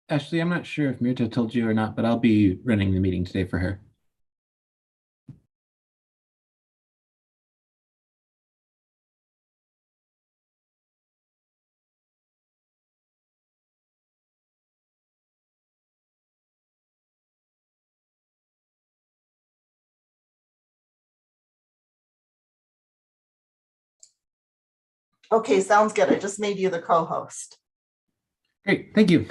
Ashley, I'm not sure if Mirta told you or not, but I'll be running the meeting today for her. Okay, sounds good. I just made you the co-host. Great, thank you.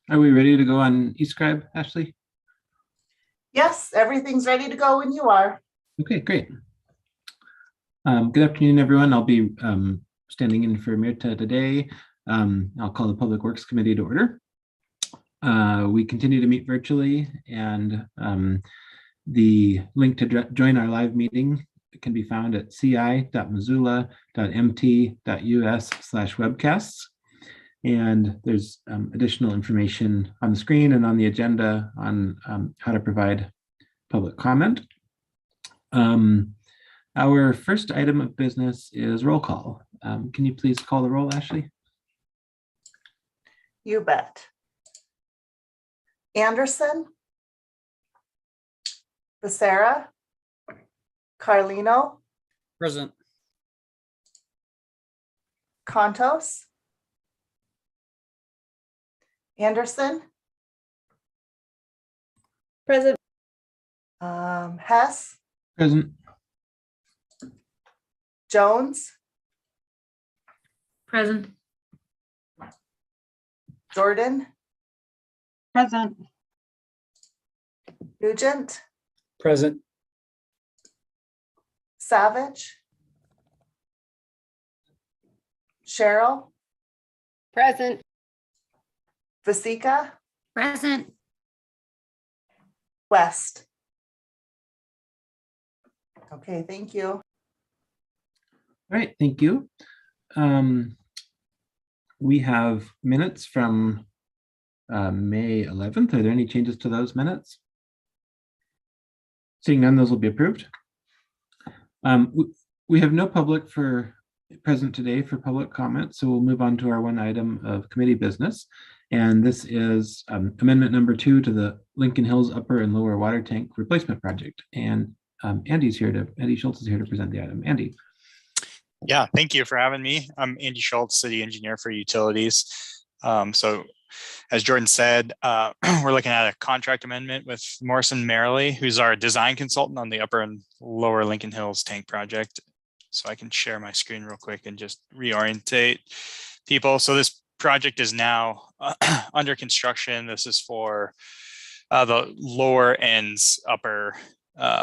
Are we ready to go on eScribe, Ashley? Yes, everything's ready to go when you are. Okay, great. Good afternoon, everyone. I'll be standing in for Mirta today. I'll call the Public Works Committee to order. We continue to meet virtually, and the link to join our live meeting can be found at ci.missoula.mt.us/webcasts. And there's additional information on the screen and on the agenda on how to provide public comment. Our first item of business is roll call. Can you please call the roll, Ashley? You bet. Anderson, Becerra, Carlino, Present. Contos, Anderson, Present. Hess, Present. Jones, Present. Jordan, Present. Nugent, Present. Savage, Cheryl, Present. Vasika, Present. West. Okay, thank you. All right, thank you. We have minutes from May 11th. Are there any changes to those minutes? Seeing none, those will be approved. We have no public present today for public comment, so we'll move on to our one item of committee business. And this is amendment number 2 to the Lincoln Hills Upper and Lower Water Tank Replacement Project. And Andy Schultz is here to present the item. Andy. Yeah, thank you for having me. I'm Andy Schultz, City Engineer for Utilities. So as Jordan said, we're looking at a contract amendment with Morrison Merrily, who's our design consultant on the Upper and Lower Lincoln Hills Tank Project. So I can share my screen real quick and just reorientate people. So this project is now under construction. This is for the lower ends upper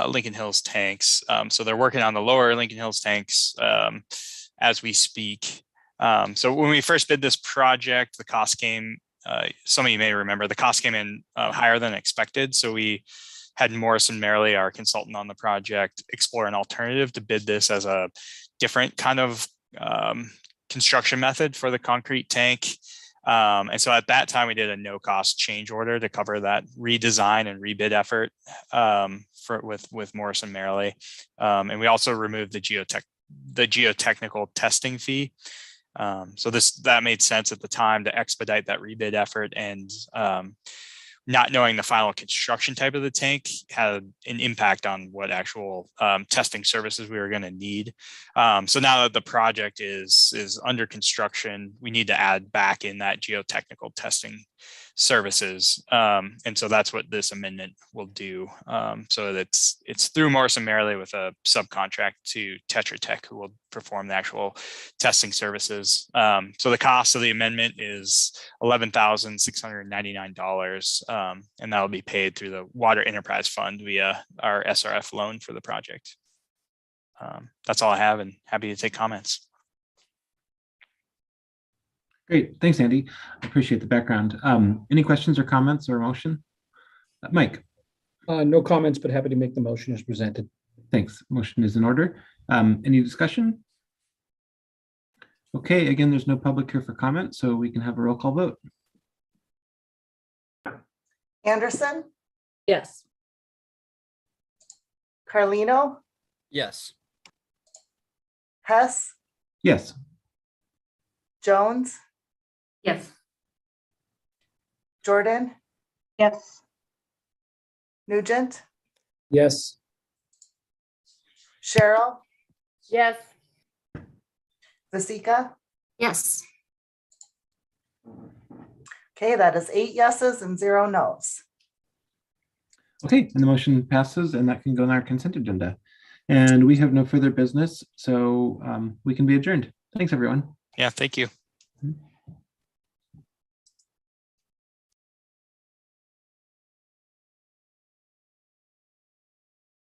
Lincoln Hills tanks. So they're working on the lower Lincoln Hills tanks as we speak. So when we first bid this project, the cost came, some of you may remember, the cost came in higher than expected. So we had Morrison Merrily, our consultant on the project, explore an alternative to bid this as a different kind of construction method for the concrete tank. And so at that time, we did a no-cost change order to cover that redesign and rebid effort with Morrison Merrily. And we also removed the geotechnical testing fee. So that made sense at the time to expedite that rebid effort, and not knowing the final construction type of the tank had an impact on what actual testing services we were going to need. So now that the project is under construction, we need to add back in that geotechnical testing services. And so that's what this amendment will do. So it's through Morrison Merrily with a subcontract to Tetra Tech, who will perform the actual testing services. So the cost of the amendment is $11,699, and that will be paid through the Water Enterprise Fund via our SRF loan for the project. That's all I have, and happy to take comments. Great, thanks, Andy. I appreciate the background. Any questions or comments or motion? Mike. No comments, but happy to make the motion as presented. Thanks. Motion is in order. Any discussion? Okay, again, there's no public here for comment, so we can have a roll call vote. Anderson, Yes. Carlino, Yes. Hess, Yes. Jones, Yes. Jordan, Yes. Nugent, Yes. Cheryl, Yes. Vasika. Yes. Okay, that is 8 yeses and 0 nos. Okay, and the motion passes, and that can go on our consent agenda. And we have no further business, so we can be adjourned. Thanks, everyone. Yeah, thank you.